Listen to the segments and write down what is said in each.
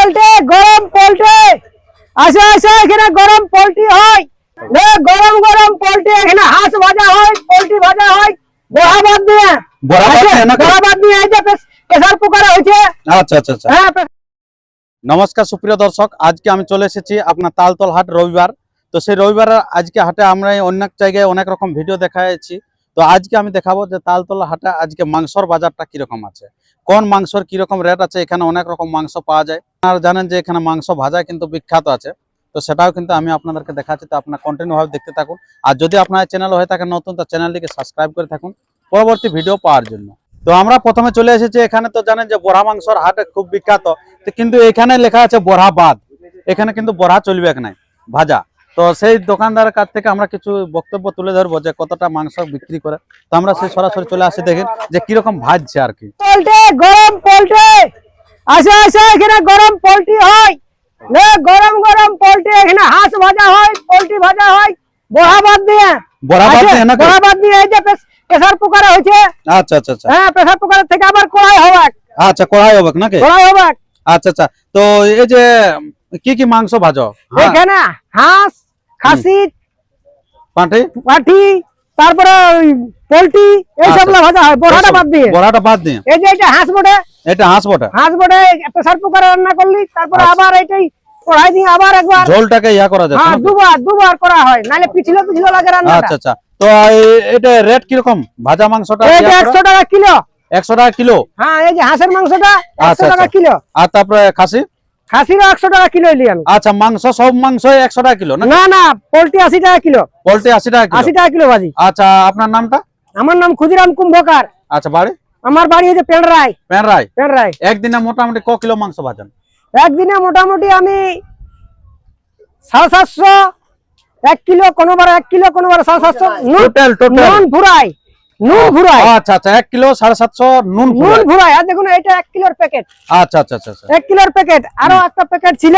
Poultry গরম poultry আসে আসে এখানে গরম পোল্ট্রি হয় গরম গরম পোল্ট্রি এখানে হাঁস ভাজা হয় পোল্ট্রি ভাজা হয় বড়াবাদ দিয়ে বড়াবাদ দিয়ে এই যে প্রেসার কুকারে হয়েছে। আচ্ছা আচ্ছা আচ্ছা হ্যাঁ। নমস্কার সুপ্রিয় দর্শক, আজকে আমি চলে এসেছি আপনার তালতল হাট রবিবার। তো সেই রবিবার আজকে হাটে আমরা অনেক জায়গায় অনেক রকম ভিডিও দেখাচ্ছি। তো আজকে আমি দেখাবো যে তালতল হাটে আজকে মাংসর বাজারটা কিরকম আছে, কোন মাংসর কিরকম রেট আছে। এখানে অনেক রকম মাংস পাওয়া যায়, আর জানেন যে এখানে মাংস ভাজা কিন্তু বিখ্যাত আছে। তো সেটাও কিন্তু আমি আপনাদেরকে দেখাচ্ছি, তো আপনার কন্টিনিউ ভাবে দেখতে থাকুন। আর যদি আপনার চ্যানেল হয়ে থাকে নতুন, তো চ্যানেলটিকে সাবস্ক্রাইব করে থাকুন পরবর্তী ভিডিও পাওয়ার জন্য। তো আমরা প্রথমে চলে এসেছি এখানে, তো জানেন যে বড়া মাংসর হাট খুব বিখ্যাত, কিন্তু এখানে লেখা আছে বড়া বাদ, এখানে কিন্তু বড়া চলবে নাই, ভাজা। তো সেই দোকানদারের কাছ থেকে আমরা কিছু বক্তব্য তুলে ধরবো যে কতটা মাংস বিক্রি করে। তো আমরা সেই সরাসরি চলে আসি, দেখেন যে কিরকম ভাজছে আর কি। পোল্ট্রি গরম পোল্ট্রি আসে আসে এখানে গরম পোল্ট্রি হয় গরম গরম পোল্ট্রি এখানে হাঁস ভাজা হয় পোল্ট্রি ভাজা হয় বড়াবাদ দিয়ে বড়াবাদ দিয়ে এই যে প্রেসার কুকারে হয়েছে। আচ্ছা আচ্ছা আচ্ছা হ্যাঁ, প্রেসার কুকার থেকে আবার কড়াই হবে। আচ্ছা, কড়াই হবে নাকি? কড়াই হবে। আচ্ছা আচ্ছা। তো এই যে কি কি মাংস ভাজো? এখানে হাঁস, খাসি, পাঠি, তারপরে পোল্ট্রি এইসব ভাজা হয় বড়াটা বাদ দিয়ে। বড়াটা বাদ দিয়ে এই যে এটা হাঁস বটে, এটা হাঁস বটে। হাঁস বটে প্রেসার কুকারে রান্না করলি, তারপরে আবার এইটাই কড়াই দিয়ে আবার একবার ঝোলটাকে ইয়া করা যায়। হ্যাঁ, দুবার করা হয়, নালে পিছলো লাগে রান্নাটা। আচ্ছা আচ্ছা। তো এটা রেট কিরকম ভাজা মাংসটা? এটা 100 টাকা কিলো। 100 টাকা কিলো? হ্যাঁ, এই যে হাঁসের মাংসটা 100 টাকা কিলো। আর তারপরে খাসিরও 100 টাকা কিলো এলি আমি। আচ্ছা, মাংস সব মাংস 100 টাকা কিলো না? না, পোল্ট্রি 80 টাকা কিলো। পোল্ট্রি 80 টাকা কিলো? 80 টাকা কিলো বাজি। আচ্ছা, আপনার নামটা? আমার নাম ক্ষুদিরাম কুম্ভকার। আচ্ছা, বাড়ি? আমার বাড়ি হচ্ছে পেনরাই। একদিনে মোটামুটি ক কিলো মাংস ভাজেন? একদিনে মোটামুটি আমি 750, 1 কিলো, কোনোবার 1 কিলো, কোনোবার 750 নুন ভুরাই। আচ্ছা আচ্ছা, 1 কিলো 750 নুন ভুরাই। আর দেখুন এটা 1 কিলোর প্যাকেট। আচ্ছা আচ্ছা আচ্ছা, 1 কিলোর প্যাকেট। আরো একটা প্যাকেট ছিল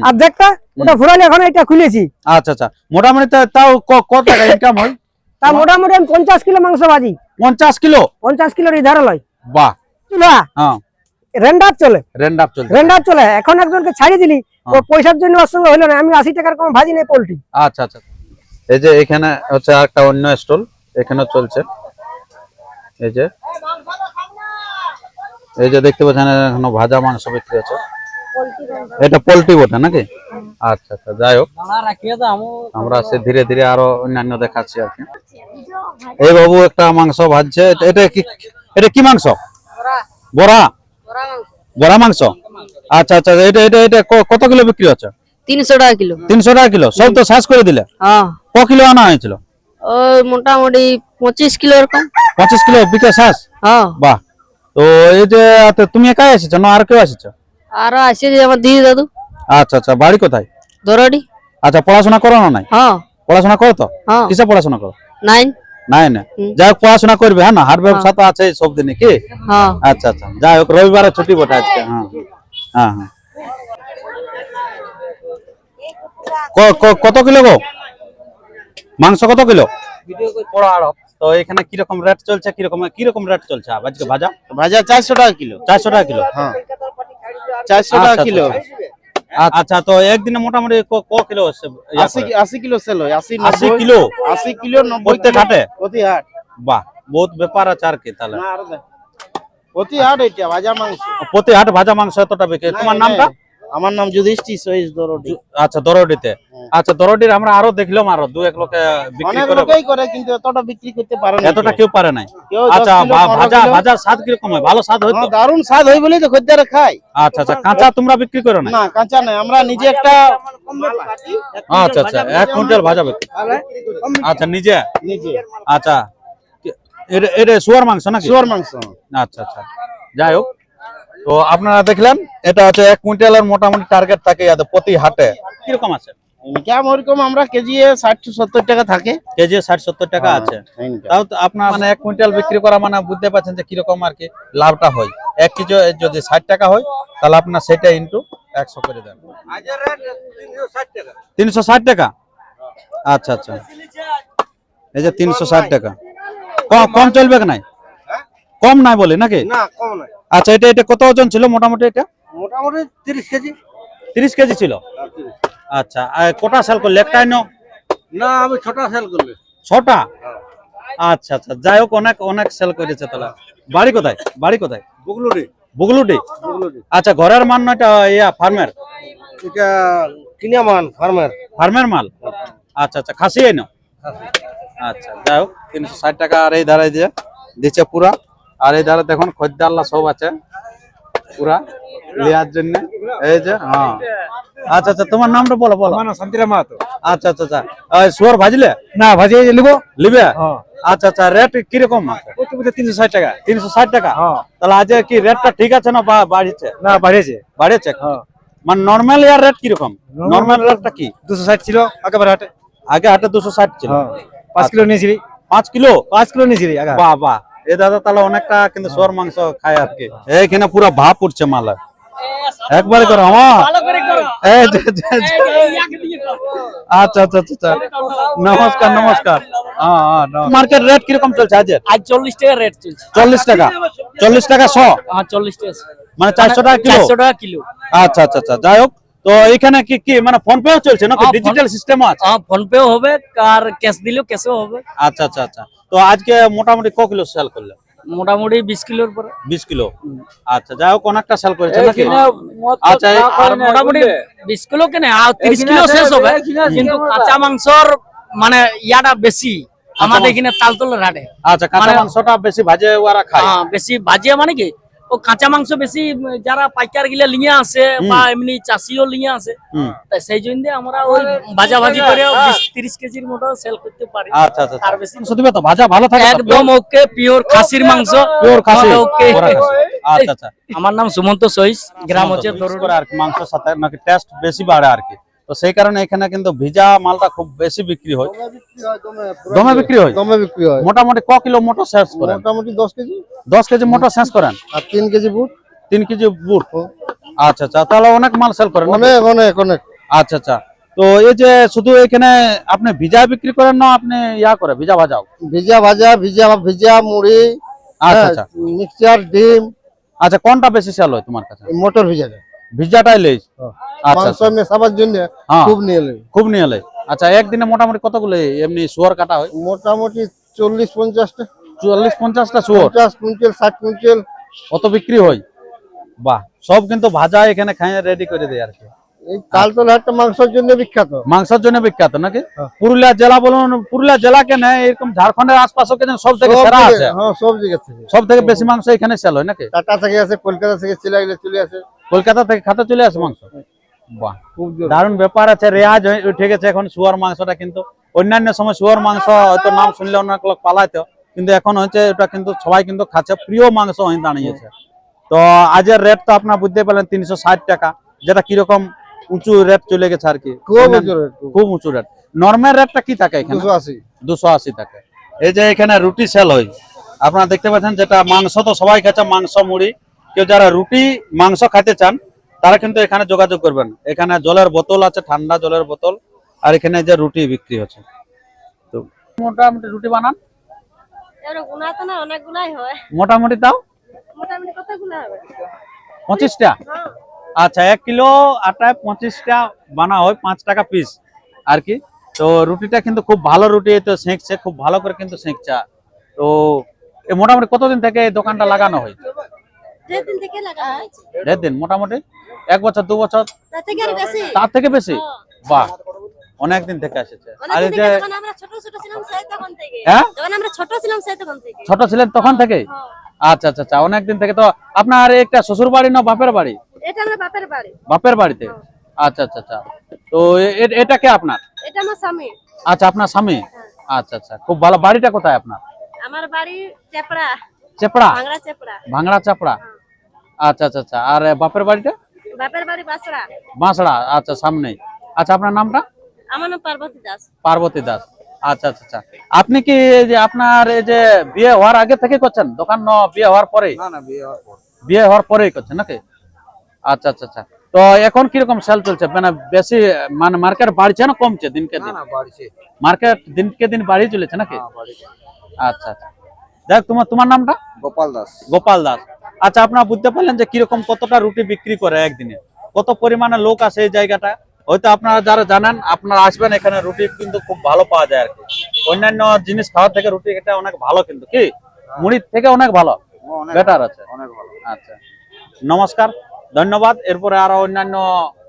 অর্ধেকটা, ওটা ভুরাইলে এখন এটা খুলেছি। আচ্ছা আচ্ছা। মোটামুটি তাও কত টাকা ইনকাম হয়? তা মোটামুটি 50 কিলো মাংস ভাজি। 50 কিলো? 50 কিলোর ধারা লয়। বাহ। চুলা হ্যাঁ, রেন্ডার চলে। রেন্ডার চলে। এখন একজনকে ছাড়িয়ে দিলি, ও পয়সার জন্য ওর সঙ্গে হলো না। আমি 80 টাকার কম ভাজি নেই পোল্ট্রি। আচ্ছা আচ্ছা। এই যে এখানে হচ্ছে একটা অন্য স্টল, এখানে চলছে। এই যে দেখতে পাচ্ছেন এখানে ভাজা মাংস বিক্রি হচ্ছে। এটা পোল্ট্রি বটে নাকি? আচ্ছা আচ্ছা, যাই হোক, আমরা সে ধীরে ধীরে আরো অন্যান্য দেখাচ্ছি আর কি। এই বাবু একটা মাংস ভাজছে। এটা কি মাংস? বড়া মাংস। আচ্ছা আচ্ছা। এটা কত কিলো বিক্রি হচ্ছে? 300 টাকা কিলো। 300 টাকা কিলো? সব তো শেষ করে দিলে। হ্যাঁ। ক কিলো আনা হয়েছিল? ওই মোটামুটি 25 কিলো এরকম। 25 কিলো বিক্রি শেষ? হ্যাঁ। বাহ। তো এই যে তুমি একাই এসেছো না আর কেউ এসেছো? আর আছে যে আমার দিদি দাদু। আচ্ছা আচ্ছা। বাড়ি কোথায়? দরডি। আচ্ছা, পড়াশোনা করো না? নাই। হ্যাঁ, পড়াশোনা করো তো? হ্যাঁ। কিসে পড়াশোনা করো? 9। যাই হোক, পড়াশোনা করবে। হ্যাঁ না, হাট ব্যবসা তো আছে সব দিনে কি? হ্যাঁ। আচ্ছা আচ্ছা, যাই হোক, রবিবারে ছুটি বটে আজকে। হ্যাঁ হ্যাঁ হ্যাঁ। কত কিলো গো মাংস? কত কিলো? তো এখানে কিরকম রেট চলছে? কিরকম রেট চলছে আজকে ভাজা? 400 টাকা কিলো। 400 টাকা কিলো? হ্যাঁ, 400 টাকা কিলো। আচ্ছা, তো একদিনে মোটামুটি ক কিলো? 80 কিলো সেল হয়। 80 কিলো? 80 কিলো 90 প্রত্যেক হাটে? প্রতি হাট। বাহ, বহুত ব্যাপার আছে আর কি তাহলে। প্রতি হাট এটা ভাজা মাংস। প্রতি হাট ভাজা মাংস এতটা বিক্রি। তোমার নামটা? আমার নাম যুধিষ্ঠির সহিস দরডি। আচ্ছা, দরডিতে। আচ্ছা, দরডির আমরা আরো দেখলাম, আরো 2-1 লোকে বিক্রি অনেক লোকই করে, কিন্তু এতটা বিক্রি করতে পারে না। এতটা কেউ পারে নাই। আচ্ছা, ভাজা স্বাদ কিরকম হয়? ভালো স্বাদ হয় তো? দারুণ স্বাদ হয় বলেই তো খদ্দের খায়। আচ্ছা আচ্ছা। কাঁচা তোমরা বিক্রি করো না? না, কাঁচা নাই, আমরা নিজে একটা। আচ্ছা আচ্ছা, 1 কুইন্টাল ভাজা বিক্রি। আচ্ছা, নিজে? আচ্ছা, এটা শুয়ার মাংস নাকি? শুয়ার মাংস। আচ্ছা আচ্ছা, যাই হোক, তো আপনারা দেখলেন এটা হচ্ছে 1 কুইন্টালের মোটামুটি টার্গেট থাকে প্রতি হাটে। কিরকম আছে ইনকাম? ওরকম আমরা কেজি 60-70 টাকা থাকে। কেজি 60-70 টাকা আছে। তাও তো আপনার মানে 1 কুইন্টাল বিক্রি করা মানে বুঝতে পারছেন যে কিরকম আর কি লাভটা হয়। 1 কেজি যদি 60 টাকা হয়, তাহলে আপনার সেটা ইন্টু 100 করে দেন। 360 টাকা? আচ্ছা আচ্ছা, এই যে 360 টাকা। কম চলবে কি নাই? কম নাই বলে নাকি? না, কম নাই। আচ্ছা, এটা কত ওজন ছিল মোটামুটি? এটা মোটামুটি 30 কেজি। 30 কেজি ছিল। আচ্ছা, আর কটা সেল করলে? একটাই না আমি ছোটা সেল করলে। 6টা। আচ্ছা আচ্ছা, যাই হোক, অনেক অনেক সেল করেছে তাহলে। বাড়ি কোথায়? বাড়ি কোথায়? বুগলুরি। বুগলুডি। আচ্ছা, ঘরের মান না এটা ফার্মের? এটা কিনা মান ফার্মার। ফার্মের মাল। আচ্ছা আচ্ছা, খাসি এনো। আচ্ছা, যাই হোক, 360 টাকা। আর এই ধারে দিয়ে দিচ্ছে পুরা। আর এই ধারে দেখুন খদ্দারলা সব আছে পুরা লিয়ার জন্য। এই যে হ্যাঁ। আচ্ছা আচ্ছা, তোমার নামটা বলো বলো। আমার নাম শান্তিরাম মাহাতো। আচ্ছা আচ্ছা আচ্ছা, শুয়ার ভাজলে? না ভাজিয়ে লিবো। লিবে? হ্যাঁ। আচ্ছা আচ্ছা, রেট কিরকম? 360 টাকা। 360 টাকা। হ্যাঁ। তাহলে আজ কি রেটটা ঠিক আছে না বাড়িছে? না বাড়িয়েছে। বাড়িয়েছে? হ্যাঁ। মানে নরমাল ইয়ার রেট কিরকম? নরমাল রেটটা কি? 260 ছিল একেবারে হাটে। আগে হাটে 260 ছিল। হ্যাঁ। 5 কিলো নিয়েছিলি। 5 কিলো? 5 কিলো নিয়েছিলি আগে। বাহ বাহ, এ দাদা তাহলে অনেকটা কিন্তু সোয়ার মাংস খায় আর কি। এইখানে পুরো ভাপ উঠছে মালা। একবারে করো আমার। এই আচ্ছা আচ্ছা আচ্ছা, নমস্কার নমস্কার। হ্যাঁ হ্যাঁ, মার্কেট রেট কিরকম চলছে আজ? আজ 40 টাকা রেট চলছে। 40 টাকা? 40 টাকা 100? হ্যাঁ 40 টাকা। মানে 400 টাকা কিলো? 400 টাকা কিলো। আচ্ছা আচ্ছা আচ্ছা, যাই হোক, তো এখানে কি কি মানে ফোন পেও চলছে নাকি হ্যাঁ, ডিজিটাল সিস্টেম আছে? হ্যাঁ ফোন পেও হবে আর ক্যাশ দিলেও ক্যাশও হবে। আচ্ছা আচ্ছা আচ্ছা, তো আজকে মোটামুটি ক কিলো সেল করলে? মোটামুটি 20 কিলোর পরে। 20 কিলো। আচ্ছা, যাই হোক, অনেকটা সেল করেছে নাকি? আচ্ছা, আর মোটামুটি 20 কিলো কেন আর 30 কিলো শেষ হবে, কিন্তু কাঁচা মাংসর মানে ইয়াটা বেশি আমাদের এখানে তালতলার হাটে। আচ্ছা, কাঁচা মাংসটা বেশি ভাজে ওরা খায়। হ্যাঁ বেশি বাজিয়ে মানে কি ও কাঁচা মাংস বেশি যারা পাইকার গিলা লিয়ে আসে বা এমনি চাষিও লিয়ে আসে, তাই সেই জন্য আমরা ওই ভাজা ভাজি করে 20-30 কেজির মতো সেল করতে পারি। আচ্ছা আচ্ছা, আর বেশি শুধু তো ভাজা ভালো থাকে? একদম ওকে, পিওর খাসির মাংস। পিওর খাসি? ওকে। আচ্ছা আচ্ছা, আমার নাম সুমন্ত সইস, গ্রাম হচ্ছে দরুদ করে আর কি, মাংসের সাথে নাকি টেস্ট বেশি বাড়ে আর কি। তো সেই কারণে এখানে কিন্তু ভিজা মালটা খুব বেশি বিক্রি হয়। দমে বিক্রি হয়? দমে বিক্রি হয়। মোটামুটি ক কিলো মোটর শেষ করেন? মোটামুটি 10 কেজি। 10 কেজি মোটর শেষ করেন? আর 3 কেজি বুট। 3 কেজি বুট? আচ্ছা আচ্ছা, তাহলে অনেক মাল সেল করেন? অনেক অনেক অনেক। আচ্ছা আচ্ছা, তো এই যে শুধু এখানে আপনি ভিজা বিক্রি করেন না আপনি ইয়া করে ভিজা ভাজাও? ভিজা ভাজা, ভিজা ভিজা মুড়ি, আচ্ছা আচ্ছা মিক্সচার, ডিম। আচ্ছা, কোনটা বেশি সেল হয় তোমার কাছে? মোটর ভিজাটা। ভিজাটাই লেই? আচ্ছা মাংস মেশাবার জন্য হ্যাঁ, খুব নিয়ে এলে। খুব নিয়ে এলে। আচ্ছা, একদিনে মোটামুটি কতগুলো এমনি শুয়ার কাটা হয়? মোটামুটি 40-50টা। 40-50টা শুয়ার? 50 কুইন্টাল 60 কুইন্টাল অত বিক্রি হয়? বাহ, সব কিন্তু ভাজা এখানে খাইয়ে রেডি করে দেয় আর কি। এই তালতলা হাটটা মাংসের জন্য বিখ্যাত। মাংসের জন্য বিখ্যাত নাকি? হ্যাঁ। পুরুলিয়া জেলা বলুন, পুরুলিয়া জেলা কেন এরকম ঝাড়খণ্ডের আশপাশও কেন সব থেকে সেরা আছে? হ্যাঁ সব জায়গা থেকে। সব থেকে বেশি মাংস এখানে সেল হয় নাকি? টাটা থেকে আসে, কলকাতা থেকে চলে আসে। কলকাতা থেকে খাতে চলে আসে মাংস? বাহ, খুব জোর। দারুণ ব্যাপার আছে। রেয়াজ উঠে গেছে এখন শুয়ার মাংসটা, কিন্তু অন্যান্য সময় শুয়ার মাংস হয়তো নাম শুনলে অনেক লোক পালাইতো, কিন্তু এখন হচ্ছে এটা কিন্তু সবাই কিন্তু খাচ্ছে, প্রিয় মাংস হয়ে দাঁড়িয়েছে। তো আজের রেট তো আপনার বুঝতে পারলেন 360 টাকা, যেটা কিরকম উঁচু রেট চলে গেছে আর কি। খুব উঁচু রেট। খুব উঁচু রেট। নরমাল রেটটা কি থাকে এখানে? 280। 280 টাকা। এই যে এখানে রুটি সেল হয়, আপনারা দেখতে পাচ্ছেন, যেটা মাংস তো সবাই খাচ্ছে, মাংস মুড়ি। কেউ যারা রুটি মাংস খেতে চান তারা কিন্তু এখানে যোগাযোগ করবেন। এখানে জলের বোতল আছে, ঠান্ডা জলের বোতল, আর এখানে যে রুটি বিক্রি হচ্ছে। তো মোটামুটি রুটি বানান? অনেকগুলাই হয়। মোটামুটি তাও মোটামুটি কতগুলো হবে? 25টা? আচ্ছা, 1 কিলো আটায় 25টা বানা হয়, 5 টাকা পিস আর কি। তো রুটিটা কিন্তু খুব ভালো রুটি, তো সেঁকছে খুব ভালো করে কিন্তু সেঁকছে। তো মোটামুটি কতদিন থেকে এই দোকানটা লাগানো হয়? যেদিন থেকে লাগানো হয়েছে। 1.5 দিন? মোটামুটি 1 বছর 2 বছর? তার থেকে আর বেশি। তার থেকে বেশি? বাহ, অনেক দিন থেকে এসেছে। আর এই যে যখন আমরা ছোট ছিলাম সেই তখন থেকে। হ্যাঁ, যখন আমরা ছোট ছিলাম সেই তখন থেকে। ছোট ছিলেন তখন থেকে? আচ্ছা আচ্ছা আচ্ছা, অনেক দিন থেকে। তো আপনার একটা শ্বশুর বাড়ি না বাপের বাড়ি? এটা আমার বাপের বাড়ি। বাপের বাড়িতে? আচ্ছা আচ্ছা আচ্ছা, তো এটা কে আপনার? এটা আমার স্বামী। আচ্ছা, আপনার স্বামী? আচ্ছা আচ্ছা, খুব ভালো। বাড়িটা কোথায় আপনার? আমার বাড়ি চেপড়া। চেপড়া? ভাঙড়া চেপড়া। ভাঙড়া চেপড়া। আচ্ছা আচ্ছা আচ্ছা, আর বাপের বাড়িটা? বাপের বাড়ি বাসড়া। বাঁশড়া। আচ্ছা, সামনেই। আচ্ছা, আপনার নামটা? আমার নাম পার্বতী দাস। পার্বতী দাস। আচ্ছা আচ্ছা আচ্ছা, আপনি কি এই যে আপনার এই যে বিয়ে হওয়ার আগে থেকে করছেন দোকান, না বিয়ে হওয়ার পরে? না না, বিয়ে হওয়ার পর। বিয়ে হওয়ার পরেই করছেন নাকি? আচ্ছা আচ্ছা আচ্ছা, তো এখন কিরকম সেল চলছে? মানে বেশি মানে মার্কেট বাড়ছে না কমছে দিনকে দিন? না বাড়ছে। মার্কেট দিনকে দিন বাড়িয়ে চলেছে নাকি? হ্যাঁ বাড়ছে। আচ্ছা আচ্ছা, দেখ তোমার নামটা? গোপাল দাস। গোপাল দাস। আচ্ছা, আপনারা বুঝতে পারলেন যে কিরকম কতটা রুটি বিক্রি করে একদিনে? কত পরিমাণে লোক আছে এই জায়গাটা হয়তো আপনারা যারা জানেন আপনারা আসবেন এখানে রুটি কিন্তু খুব ভালো পাওয়া যায় আর কি অন্যান্য জিনিস খাওয়ার থেকে রুটি এটা অনেক ভালো কিন্তু কি মুড়ির থেকে অনেক ভালো বেটার আছে অনেক ভালো আচ্ছা নমস্কার ধন্যবাদ এরপরে আরো অন্যান্য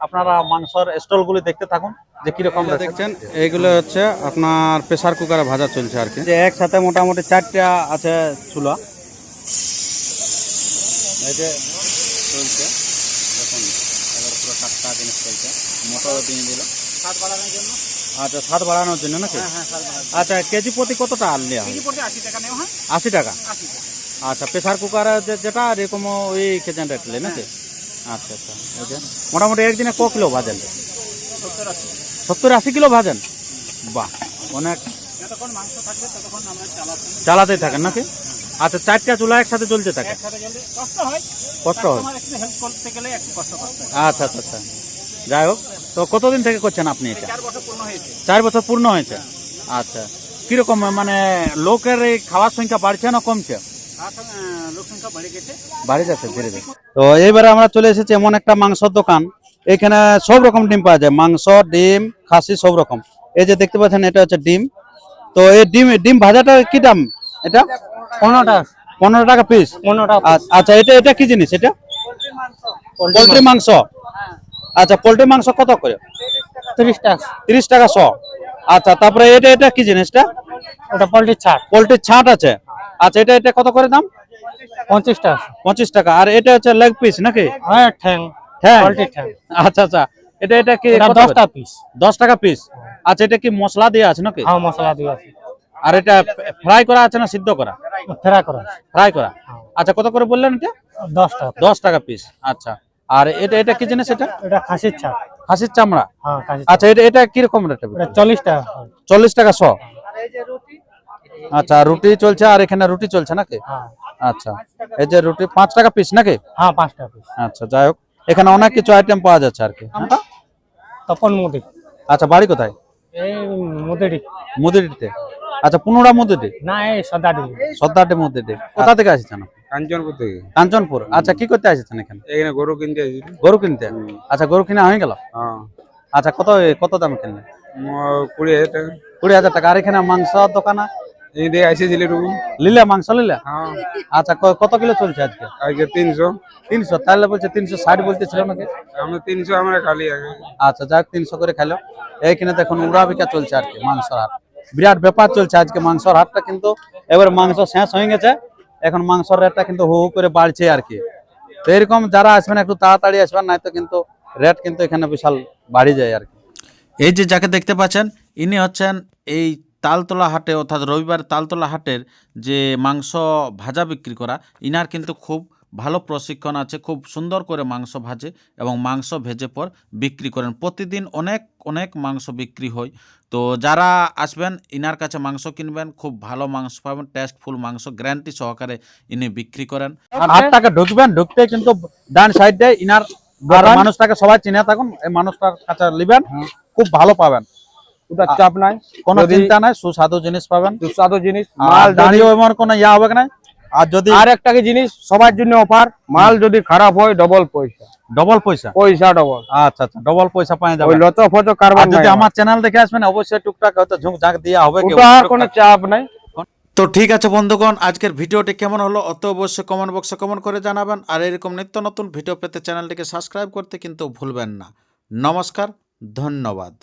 আপনারা মাংসের স্টল গুলি দেখতে থাকুন যে কিরকম দেখছেন এইগুলো হচ্ছে আপনার প্রেসার কুকারে ভাজা চলছে আর কি যে একসাথে মোটামুটি 4টা আছে চুলা এই যে চলছে দেখুন এবার পুরো 7টা জিনিস চলছে মোটর দিয়ে দিল স্বাদ বাড়ানোর জন্য আচ্ছা স্বাদ বাড়ানোর জন্য নাকি আচ্ছা কেজি প্রতি কতটা আল নেওয়া হয় কেজি প্রতি 80 টাকা নেওয়া হয় 80 টাকা আচ্ছা প্রেসার কুকারে যেটা এরকম ওই কেজি রেট নাকি আচ্ছা আচ্ছা এই যে মোটামুটি একদিনে ক কিলো ভাজেন 70-80 কিলো ভাজেন বাহ অনেক যতক্ষণ মাংস থাকবে ততক্ষণ আমরা চালাতেই থাকেন নাকি আচ্ছা 4টা চুলা একসাথে চলতে থাকে কষ্ট হয় আচ্ছা আচ্ছা আচ্ছা যাই হোক তো কতদিন থেকে করছেন আপনি এটা 4 বছর পূর্ণ হয়েছে আচ্ছা কিরকম মানে লোকের এই খাওয়ার সংখ্যা বাড়ছে না কমছে বাড়ে যাচ্ছে ধীরে ধীরে তো এইবারে আমরা চলে এসেছি এমন একটা মাংসের দোকান এখানে সব রকম ডিম পাওয়া যায় মাংস ডিম খাসি সব রকম এই যে দেখতে পাচ্ছেন এটা হচ্ছে ডিম তো এই ডিম ভাজাটা কি দাম এটা 15 টাকা পিস 15 টাকা আচ্ছা এটা কি জিনিস এটা পোল্ট্রি মাংস আচ্ছা পোল্ট্রি মাংস কত করে 30 টাকা 100 আচ্ছা তারপরে এটা কি জিনিসটা ওটা পোল্ট্রি ছাট আছে আচ্ছা এটা কত করে দাম 25 টাকা আর এটা হচ্ছে লেগ পিস নাকি হ্যাঁ ঠ্যাং পোল্ট্রি ঠ্যাং আচ্ছা আচ্ছা এটা কি 10 টাকা পিস 10 টাকা পিস আচ্ছা এটা কি মশলা দিয়ে আছে নাকি হ্যাঁ মশলা দিয়ে আছে আর এটা ফ্রাই করা আছে না সিদ্ধ করা ফ্রাই করা আচ্ছা কত করে বললেন এটা 10 টাকা পিস আচ্ছা আর এটা কি জিনিস এটা খাসির চামড়া হ্যাঁ আচ্ছা এটা কি রকম রেট 40 টাকা 100 আচ্ছা রুটি চলছে আর এখানে রুটি চলছে নাকি আচ্ছা এই যে রুটি 5 টাকা পিস নাকি হ্যাঁ 5 টাকা পিস আচ্ছা যাই হোক এখানে অনেক কিছু আইটেম পাওয়া যাচ্ছে আর কি তপন মুদি আচ্ছা বাড়ি কোথায় এই মুদিতে আচ্ছা পুনোড়া মুদিতে না এই সর্দারডি মুদিতে কোথা থেকে আসছেন কাঞ্চনপুর থেকে কাঞ্চনপুর আচ্ছা কি করতে আসছেন এখানে এখানে গরু কিনতে আসি গরু কিনতে আচ্ছা গরু কিনা হয়ে গেল হ্যাঁ আচ্ছা কত দামে কিনলেন 20,000 টাকা 20,000 টাকা আর এখানে মাংস দোকানে এই দিয়ে আসেছিল লিলে মাংস লিলে হ্যাঁ আচ্ছা কত কিলো চলছে আজকে আজকে 300 তাহলে বলছে 360 বলতেছিল নাকি আমরা 300 আমরা খালি আগে আচ্ছা যাক 300 করে খাইলো এইখানে দেখুন উড়া বিকা চলছে আর কি মাংসর হাট বিরাট ব্যাপার চলছে আজকে মাংসর হাটটা কিন্তু এবার মাংস শেষ হয়ে গেছে এখন মাংসর রেটটা কিন্তু হু করে বাড়ছে আর কি তো এরকম যারা আসবেন একটু তাড়াতাড়ি আসবেন নাই তো কিন্তু রেট কিন্তু এখানে বিশাল বাড়ি যায় আর কি এই যে যাকে দেখতে পাচ্ছেন ইনি হচ্ছেন এই তালতলা হাটে অর্থাৎ রবিবার তালতলা হাটের যে মাংস ভাজা বিক্রি করা ইনার কিন্তু খুব ভালো প্রশিক্ষণ আছে খুব সুন্দর করে মাংস ভাজে এবং মাংস ভেজে পর বিক্রি করেন প্রতিদিন অনেক মাংস বিক্রি হয় তো যারা আসবেন ইনার কাছে মাংস কিনবেন খুব ভালো মাংস পাবেন টেস্টফুল মাংস গ্যারান্টি সহকারে ইনি বিক্রি করেন 8 টাকা ঢুকবেন ঢুকতে কিন্তু ডান সাইডে ইনার মানুষটাকে সবাই চিনে থাকুন এই মানুষটার কাছে নেবেন খুব ভালো পাবেন ওটা চাপ নাই কোনো চিন্তা নাই সুস্বাদু জিনিস পাবেন সুস্বাদু জিনিস মাল দাঁড়িয়ে এমন কোনো ইয়া হবে না আর যদি আর একটা কি জিনিস সবার জন্য অফার মাল যদি খারাপ হয় ডবল পয়সা ডবল আচ্ছা আচ্ছা ডবল পয়সা পাওয়া যাবে ওই লত ফটো কারবার যদি আমার চ্যানেল দেখে আসবেন অবশ্যই টুকটাক হয়তো ঝুঁক ঝাঁক দেওয়া হবে কি ওটা কোনো চাপ নাই তো ঠিক আছে বন্ধুগণ আজকের ভিডিওটি কেমন হলো অত অবশ্যই কমেন্ট বক্সে কমেন্ট করে জানাবেন আর এরকম নিত্য নতুন ভিডিও পেতে চ্যানেলটিকে সাবস্ক্রাইব করতে কিন্তু ভুলবেন না নমস্কার ধন্যবাদ।